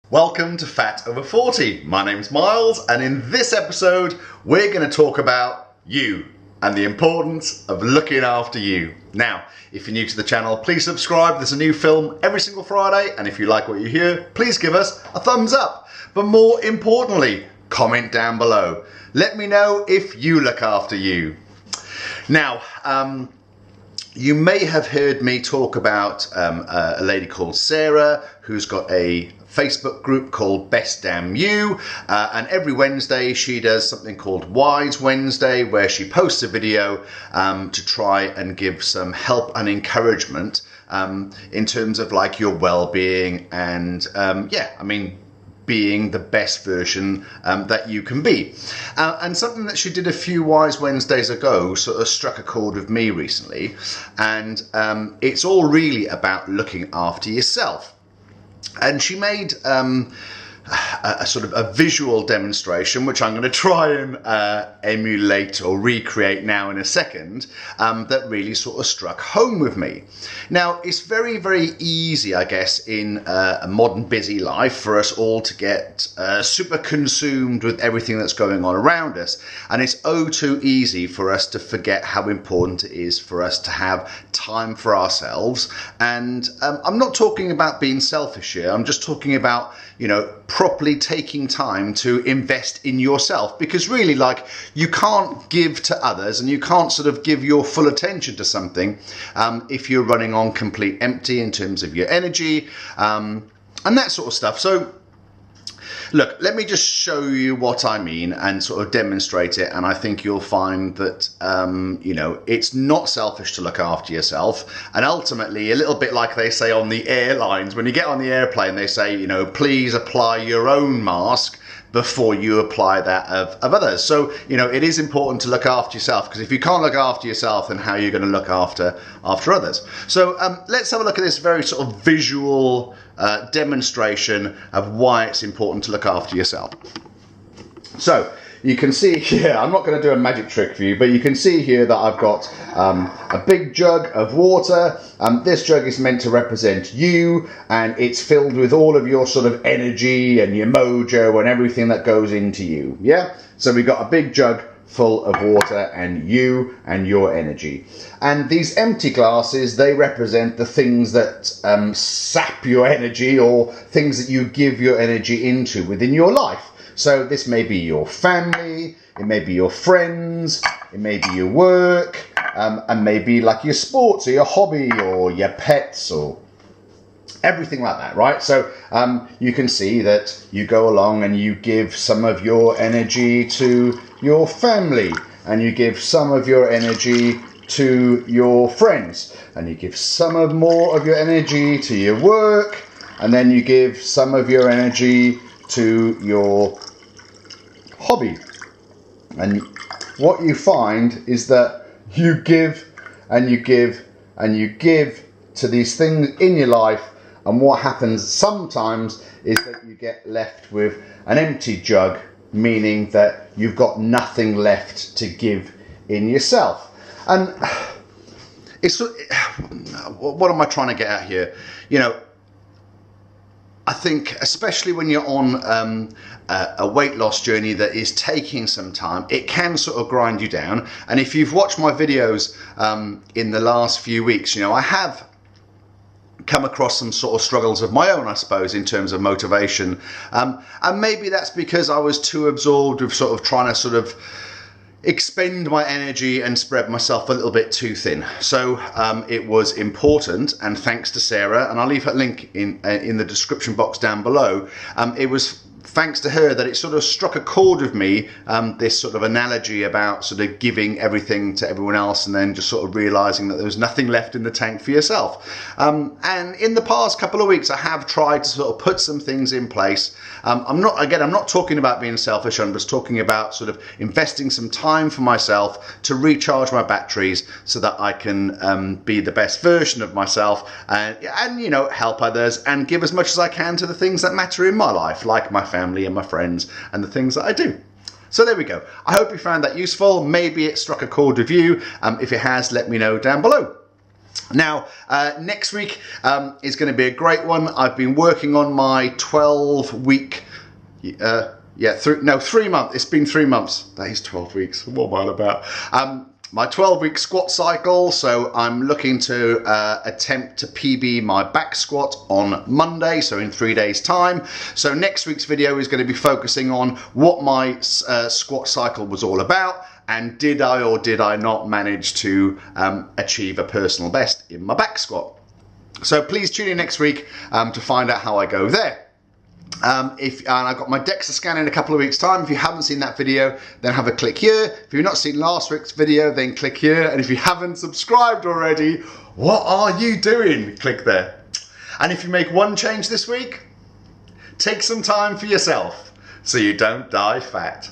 Welcome to Fat Over 40. My name's Miles, and in this episode, we're going to talk about you and the importance of looking after you. Now, if you're new to the channel, please subscribe. There's a new film every single Friday, and if you like what you hear, please give us a thumbs up. But more importantly, comment down below. Let me know if you look after you. Now, you may have heard me talk about a lady called Sarah who's got a Facebook group called Best Damn You, and every Wednesday she does something called Wise Wednesday, where she posts a video to try and give some help and encouragement in terms of like your well-being and being the best version that you can be. And something that she did a few Wise Wednesdays ago sort of struck a chord with me recently, and it's all really about looking after yourself. And she made a sort of a visual demonstration, which I'm going to try and emulate or recreate now in a second, that really sort of struck home with me. Now, it's very, very easy, I guess, in a modern busy life for us all to get super consumed with everything that's going on around us. And it's oh too easy for us to forget how important it is for us to have time for ourselves. And I'm not talking about being selfish here. I'm just talking about, you know, properly taking time to invest in yourself, because really, like, you can't give to others and you can't sort of give your full attention to something if you're running on complete empty in terms of your energy and that sort of stuff. So look, let me just show you what I mean and sort of demonstrate it, and I think you'll find that, you know, it's not selfish to look after yourself. And ultimately, a little bit like they say on the airlines, when you get on the airplane, they say, you know, please apply your own mask before you apply that of others. So, you know, it is important to look after yourself, because if you can't look after yourself, then how are you going to look after others? So let's have a look at this very sort of visual demonstration of why it's important to look after yourself. So you can see here, I'm not going to do a magic trick for you, but you can see here that I've got a big jug of water. This jug is meant to represent you, and it's filled with all of your sort of energy and your mojo and everything that goes into you. Yeah? So we've got a big jug full of water and you and your energy. And these empty glasses, they represent the things that sap your energy, or things that you give your energy into within your life. So this may be your family, it may be your friends, it may be your work, and maybe like your sports or your hobby or your pets or everything like that, right? So you can see that you go along and you give some of your energy to your family, and you give some of your energy to your friends, and you give some more of your energy to your work, and then you give some of your energy to your hobby. And what you find is that you give and you give and you give to these things in your life, and what happens sometimes is that you get left with an empty jug, meaning that you've got nothing left to give in yourself. And it's, what am I trying to get at here? You know, I think especially when you're on a weight loss journey that is taking some time, it can sort of grind you down. And if you've watched my videos in the last few weeks, you know, I have come across some sort of struggles of my own, I suppose, in terms of motivation. And maybe that's because I was too absorbed with sort of trying to sort of expend my energy and spread myself a little bit too thin. So it was important, and thanks to Sarah, and I'll leave her link in the description box down below, it was thanks to her that it sort of struck a chord with me, this sort of analogy about sort of giving everything to everyone else and then just sort of realizing that there was nothing left in the tank for yourself. And in the past couple of weeks, I have tried to sort of put some things in place. I'm not talking about being selfish. I'm just talking about sort of investing some time for myself to recharge my batteries so that I can be the best version of myself, and you know, help others and give as much as I can to the things that matter in my life, like my family and my friends and the things that I do. So there we go. I hope you found that useful. Maybe it struck a chord with you. If it has, let me know down below. Now, next week is going to be a great one. I've been working on my 12-week, 3 months. It's been 3 months. That is 12 weeks. What am I on about? My 12-week squat cycle. So I'm looking to attempt to PB my back squat on Monday, so in 3 days' time. So next week's video is going to be focusing on what my squat cycle was all about, and did I or did I not manage to achieve a personal best in my back squat. So please tune in next week to find out how I go there. And I've got my DEXA scan in a couple of weeks' time. If you haven't seen that video, then have a click here. If you've not seen last week's video, then click here. And if you haven't subscribed already, what are you doing? Click there. And if you make one change this week, take some time for yourself so you don't die fat.